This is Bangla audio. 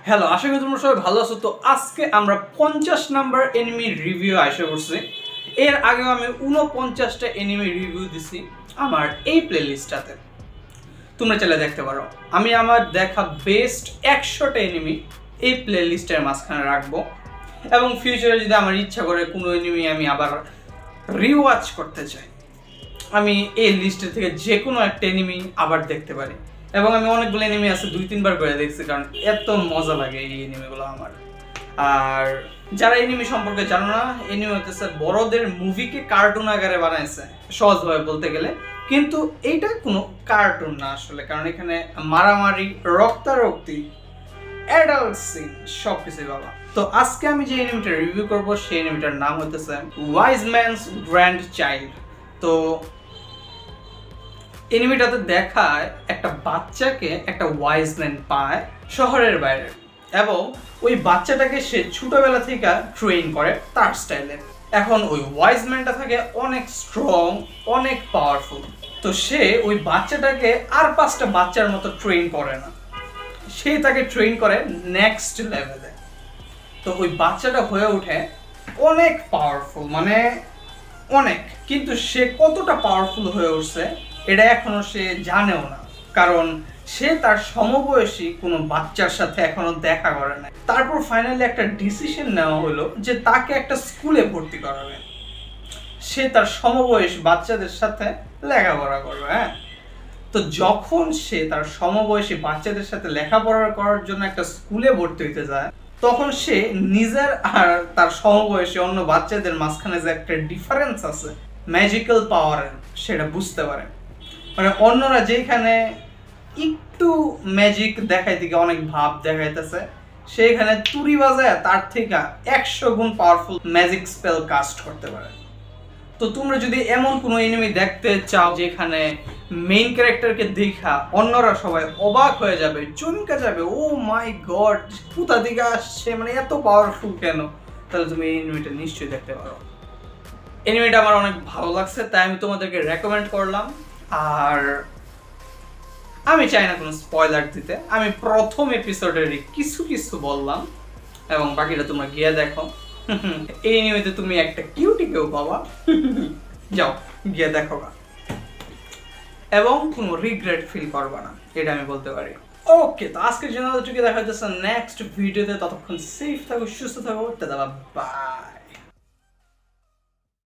হ্যালো, আশা করি তোমরা সবাই ভালো আছো। তো আজকে আমরা 50 নাম্বার এনিমি রিভিউ আসা করছি। এর আগেও আমি 49টা এনিমি রিভিউ দিছি আমার এই প্লেলিস্টটাতে, তোমরা চাইলে দেখতে পারো। আমি আমার দেখা বেস্ট 100টা এনিমি এই প্লেলিস্টের মাঝখানে রাখবো, এবং ফিউচারে যদি আমার ইচ্ছা করে কোনো এনিমি আমি আবার রিওয়াচ করতে চাই, আমি এই লিস্টের থেকে যে কোনো একটা এনিমি আবার দেখতে পারি। এবং আমি অনেকগুলো এনিমি আছে 2-3 বার করে দেখছি, কারণ এত মজা লাগে এই এনিমিগুলো আমার। আর যারা এনিমি সম্পর্কে জানো না, এনিমি হতেছে বড়দের মুভিকে কার্টুন আকারে বানাইছে সহজভাবে বলতে গেলে, কিন্তু এইটা কোনো কার্টুন না আসলে, কারণ এখানে মারামারি, রক্তারক্তি, অ্যাডাল্ট সিন সব কিছুই বাবা। তো আজকে আমি যে এনিমিটা রিভিউ করবো সেই এনিমিটার নাম হতেছে ওয়াইজ ম্যানস গ্র্যান্ড চাইল্ড। তো এনিমিটাতে দেখায় একটা বাচ্চাকে একটা ওয়াইজ ম্যান পায় শহরের বাইরে, এবং ওই বাচ্চাটাকে সে ছোটবেলা থেকে ট্রেন করে তার স্টাইলে। এখন ওই ওয়াইজ ম্যানটা থাকে অনেক স্ট্রং, অনেক পাওয়ারফুল। তো সে ওই বাচ্চাটাকে আর 5টা বাচ্চার মতো ট্রেন করে না, সে তাকে ট্রেন করে নেক্সট লেভেলে। তো ওই বাচ্চাটা হয়ে ওঠে অনেক পাওয়ারফুল, মানে অনেক। কিন্তু সে কতটা পাওয়ারফুল হয়ে উঠছে এটা এখনো সে জানেও না, কারণ সে তার সমবয়সী কোনো বাচ্চার সাথে এখনো দেখা করে নাই। তারপর ফাইনালি একটা ডিসিশন নেওয়া হলো যে তাকে একটা স্কুলে ভর্তি করাবে, সে তার সমবয়সী বাচ্চাদের সাথে লেখাপড়া করবে। হ্যাঁ, তো যখন সে তার সমবয়সী বাচ্চাদের সাথে লেখাপড়া করার জন্য একটা স্কুলে ভর্তি হইতে যায়, তখন সে নিজের আর তার সমবয়সী অন্য বাচ্চাদের মাঝখানে যে একটা ডিফারেন্স আছে ম্যাজিক্যাল পাওয়ারের, সেটা বুঝতে পারে। মানে অন্যরা যেখানে একটু ম্যাজিক দেখাই থেকে অনেক ভাব দেখাইতেছে, সেইখানে তুড়ি বাজায় তার থেকে 100 গুণ পাওয়ারফুল ম্যাজিক স্পেল কাস্ট করতে পারে। তো তোমরা যদি এমন কোনো এনিমি দেখতে চাও যেখানে মেইন ক্যারেক্টারকে দেখা অন্যরা সবাই অবাক হয়ে যাবে, চমকে যাবে, ও মাই গড কোথা থেকে আসছে, মানে এত পাওয়ারফুল কেন, তাহলে তুমি এই এনিমিটা নিশ্চয়ই দেখতে পারো। এনিমিটা আমার অনেক ভালো লাগছে, তাই আমি তোমাদেরকে রেকমেন্ড করলাম। আর আমি চাই না কোনো স্পয়লার দিতে, আমি প্রথম এপিসোডেরই কিছু কিছু বললাম, এবং বাকিটা তোমরা গিয়ে দেখো। এই এনিমিতে তুমি একটা কিউটিকেও পাবা, যাও গিয়ে দেখো না, এবং কোনো রিগ্রেট ফিল করবা না, এটা আমি বলতে পারি। ওকে, তো আজকের জন্য দেখা হচ্ছে নেক্সট ভিডিওতে। ততক্ষণ সেফ থাকো, সুস্থ থাকো, বাই।